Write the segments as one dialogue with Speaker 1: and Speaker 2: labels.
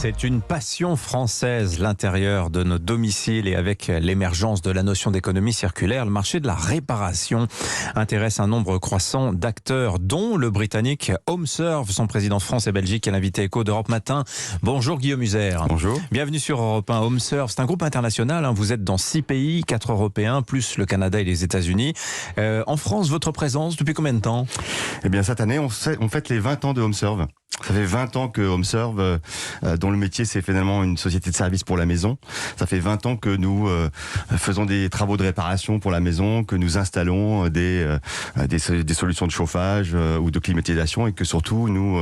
Speaker 1: C'est une passion française, l'intérieur de nos domiciles, et avec l'émergence de la notion d'économie circulaire, le marché de la réparation intéresse un nombre croissant d'acteurs, dont le britannique HomeServe. Son président France et Belgique est l'invité écho d'Europe Matin. Bonjour Guillaume User.
Speaker 2: Bonjour.
Speaker 1: Bienvenue sur Europe 1. HomeServe, c'est un groupe international. Vous êtes dans 6 pays, 4 européens, plus le Canada et les États-Unis. En France, votre présence, depuis combien de temps ?
Speaker 2: Eh bien, cette année, on fête les 20 ans de HomeServe. Ça fait 20 ans que HomeServe, dont le métier c'est finalement une société de service pour la maison. Ça fait 20 ans que nous faisons des travaux de réparation pour la maison, que nous installons des solutions de chauffage ou de climatisation, et que surtout nous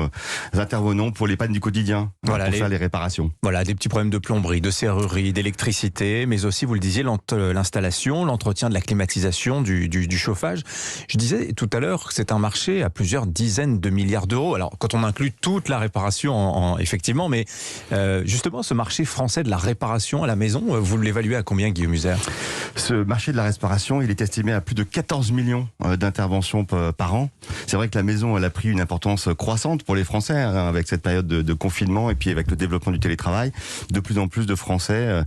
Speaker 2: intervenons pour les pannes du quotidien, pour faire les réparations.
Speaker 1: Voilà, des petits problèmes de plomberie, de serrurerie, d'électricité, mais aussi, vous le disiez, l'installation, l'entretien de la climatisation, du chauffage. Je disais tout à l'heure que c'est un marché à plusieurs dizaines de milliards d'euros. Alors, quand on inclut toute la réparation, effectivement, mais justement, ce marché français de la réparation à la maison, vous l'évaluez à combien, Guillaume User ?
Speaker 2: Ce marché de la réparation, il est estimé à plus de 14 millions d'interventions par an. C'est vrai que la maison, elle a pris une importance croissante pour les Français, avec cette période de confinement et puis avec le développement du télétravail. De plus en plus de Français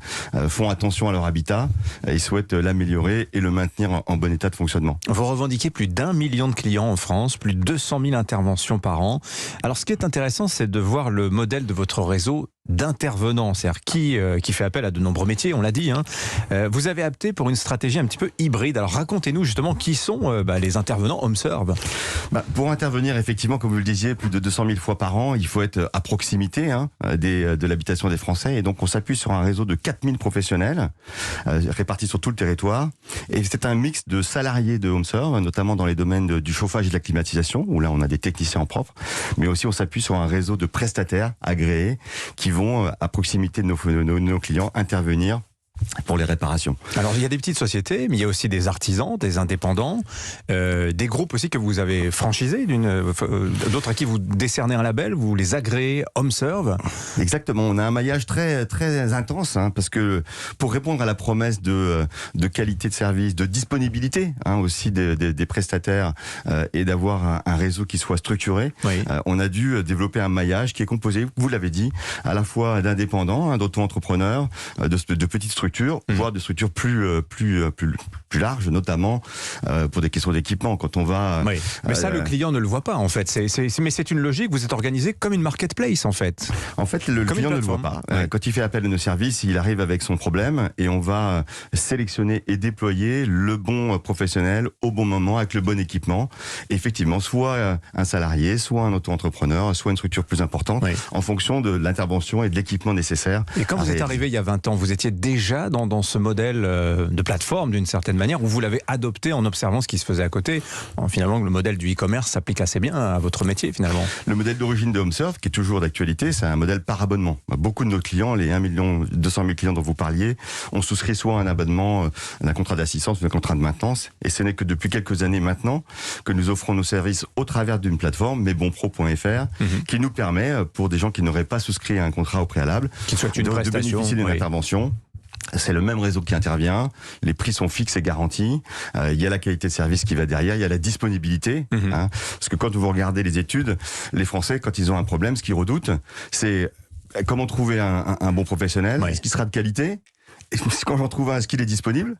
Speaker 2: font attention à leur habitat, ils souhaitent l'améliorer et le maintenir en bon état de fonctionnement.
Speaker 1: Vous revendiquez plus d'1 million de clients en France, plus de 200 000 interventions par an. Alors, ce qui est intéressant, c'est de voir le modèle de votre réseau d'intervenants, c'est-à-dire qui fait appel à de nombreux métiers, on l'a dit. Vous avez opté pour une stratégie un petit peu hybride. Alors racontez-nous justement qui sont les intervenants HomeServe.
Speaker 2: Pour intervenir, effectivement, comme vous le disiez, plus de 200 000 fois par an, il faut être à proximité de l'habitation des Français, et donc on s'appuie sur un réseau de 4000 professionnels répartis sur tout le territoire, et c'est un mix de salariés de HomeServe, notamment dans les domaines du chauffage et de la climatisation, où là on a des techniciens en propre, mais aussi on s'appuie sur un réseau de prestataires agréés qui vont à proximité de nos clients intervenir pour les réparations. Alors
Speaker 1: il y a des petites sociétés, mais il y a aussi des artisans, des indépendants, des groupes aussi que vous avez franchisés, d'autres à qui vous décernez un label, vous les agréez HomeServe.
Speaker 2: Exactement, on a un maillage très très intense, parce que pour répondre à la promesse de qualité de service, de disponibilité aussi des prestataires, et d'avoir un réseau qui soit structuré, oui. On a dû développer un maillage qui est composé, vous l'avez dit, à la fois d'indépendants, d'auto-entrepreneurs, de petites structures, voire de structures plus larges, notamment pour des questions d'équipement. Quand on va,
Speaker 1: oui. Mais ça, le client ne le voit pas en fait. Mais c'est une logique. Vous êtes organisé comme une marketplace en fait.
Speaker 2: En fait, le client ne le voit pas. Oui. Quand il fait appel à nos services, il arrive avec son problème et on va sélectionner et déployer le bon professionnel au bon moment avec le bon équipement. Et effectivement, soit un salarié, soit un auto-entrepreneur, soit une structure plus importante, oui. En fonction de l'intervention et de l'équipement nécessaire.
Speaker 1: Et quand vous êtes arrivé il y a 20 ans, vous étiez déjà dans ce modèle de plateforme d'une certaine manière, où vous l'avez adopté en observant ce qui se faisait à côté. Finalement, le modèle du e-commerce s'applique assez bien à votre métier finalement.
Speaker 2: Le modèle d'origine de HomeServe, qui est toujours d'actualité, c'est un modèle par abonnement. Beaucoup de nos clients, les 1 200 000 clients dont vous parliez, ont souscrit soit un abonnement, un contrat d'assistance ou un contrat de maintenance. Et ce n'est que depuis quelques années maintenant que nous offrons nos services au travers d'une plateforme, mesbonpro.fr, qui nous permet, pour des gens qui n'auraient pas souscrit à un contrat au préalable, de bénéficier d'une intervention. C'est le même réseau qui intervient, les prix sont fixes et garantis, il y a la qualité de service qui va derrière, il y a la disponibilité, parce que quand vous regardez les études, les Français, quand ils ont un problème, ce qu'ils redoutent, c'est comment trouver un bon professionnel, est-ce qu'il sera de qualité ? Quand j'en trouve un, est-ce qu'il est disponible ?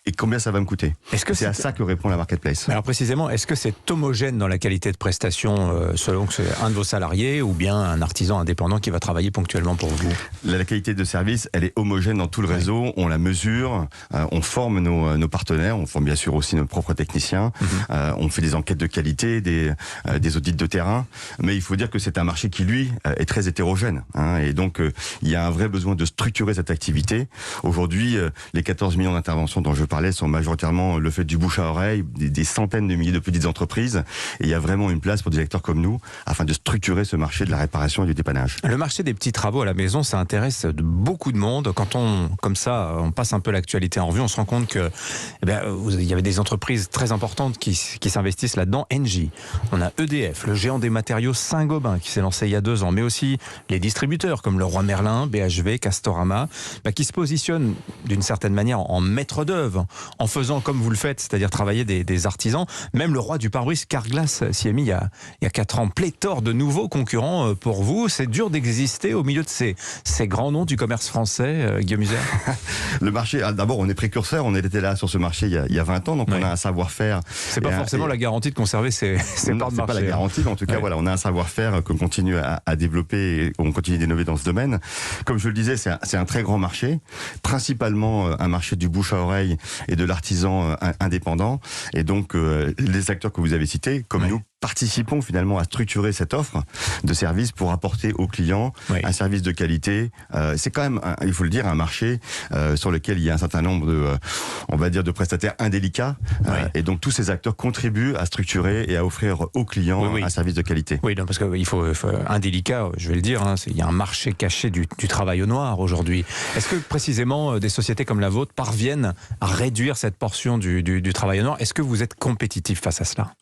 Speaker 2: Et combien ça va me coûter ? C'est à ça que répond la marketplace.
Speaker 1: Alors précisément, est-ce que c'est homogène dans la qualité de prestation selon que c'est un de vos salariés ou bien un artisan indépendant qui va travailler ponctuellement pour vous ?
Speaker 2: La qualité de service, elle est homogène dans tout le réseau. Oui. On la mesure, on forme nos partenaires, on forme bien sûr aussi nos propres techniciens, on fait des enquêtes de qualité, des audits de terrain. Mais il faut dire que c'est un marché qui, lui, est très hétérogène. Et donc, il y a un vrai besoin de structurer cette activité. Aujourd'hui, les 14 millions d'interventions dont je parlais sont majoritairement le fait du bouche à oreille, des centaines de milliers de petites entreprises. Et il y a vraiment une place pour des acteurs comme nous afin de structurer ce marché de la réparation et du dépannage.
Speaker 1: Le marché des petits travaux à la maison, ça intéresse beaucoup de monde. Quand on passe un peu l'actualité en revue, on se rend compte que il y avait des entreprises très importantes qui s'investissent là-dedans. Engie, on a EDF, le géant des matériaux Saint-Gobain qui s'est lancé il y a 2 ans, mais aussi les distributeurs comme Leroy Merlin, BHV, Castorama, qui se positionnent même d'une certaine manière en maître d'œuvre, en faisant comme vous le faites, c'est-à-dire travailler des artisans. Même le roi du pare-brise Carglass s'y est mis il y a 4 ans. Pléthore de nouveaux concurrents pour vous. C'est dur d'exister au milieu de ces grands noms du commerce français, Guillaume User.
Speaker 2: Le marché, d'abord, on est précurseur, on était là sur ce marché il y a 20 ans, donc on a un savoir-faire.
Speaker 1: C'est pas forcément la garantie de conserver ces parts de marché.
Speaker 2: C'est pas la garantie, mais en tout cas, voilà, on a un savoir-faire qu'on continue à développer et on continue d'innover dans ce domaine. Comme je le disais, c'est un très grand marché, principalement un marché du bouche à oreille et de l'artisan indépendant. Et donc, les acteurs que vous avez cités, comme nous, participons finalement à structurer cette offre de services pour apporter aux clients un service de qualité. C'est quand même, il faut le dire, un marché sur lequel il y a un certain nombre on va dire, de prestataires indélicats. Et donc tous ces acteurs contribuent à structurer et à offrir aux clients un service de qualité.
Speaker 1: Oui, non, parce qu'il faut indélicat, je vais le dire, il y a un marché caché du travail au noir aujourd'hui. Est-ce que précisément des sociétés comme la vôtre parviennent à réduire cette portion du travail au noir? Est-ce que vous êtes compétitif face à cela?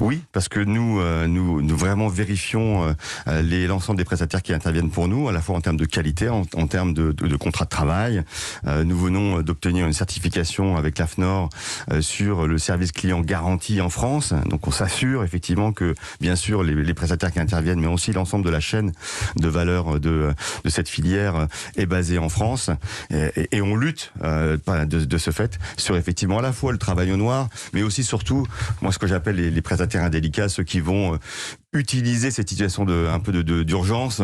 Speaker 2: Oui, parce que nous vraiment vérifions l'ensemble des prestataires qui interviennent pour nous, à la fois en termes de qualité, en termes de contrat de travail. Nous venons d'obtenir une certification avec l'AFNOR sur le service client garanti en France. Donc on s'assure effectivement que, bien sûr, les prestataires qui interviennent, mais aussi l'ensemble de la chaîne de valeur de cette filière est basée en France. Et on lutte de ce fait sur effectivement à la fois le travail au noir, mais aussi surtout, moi ce que j'appelle les prestataires indélicats, ceux qui vont utiliser cette situation d'urgence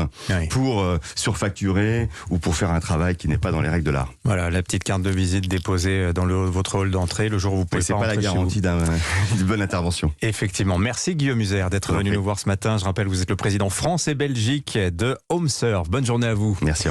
Speaker 2: pour surfacturer ou pour faire un travail qui n'est pas dans les règles de l'art.
Speaker 1: Voilà, la petite carte de visite déposée dans votre hall d'entrée le jour où vous pouvez
Speaker 2: pas la garantie d'une bonne intervention.
Speaker 1: Effectivement. Merci Guillaume User d'être venu nous voir ce matin. Je rappelle, vous êtes le président France et Belgique de HomeServe. Bonne journée à vous.
Speaker 2: Merci, au revoir.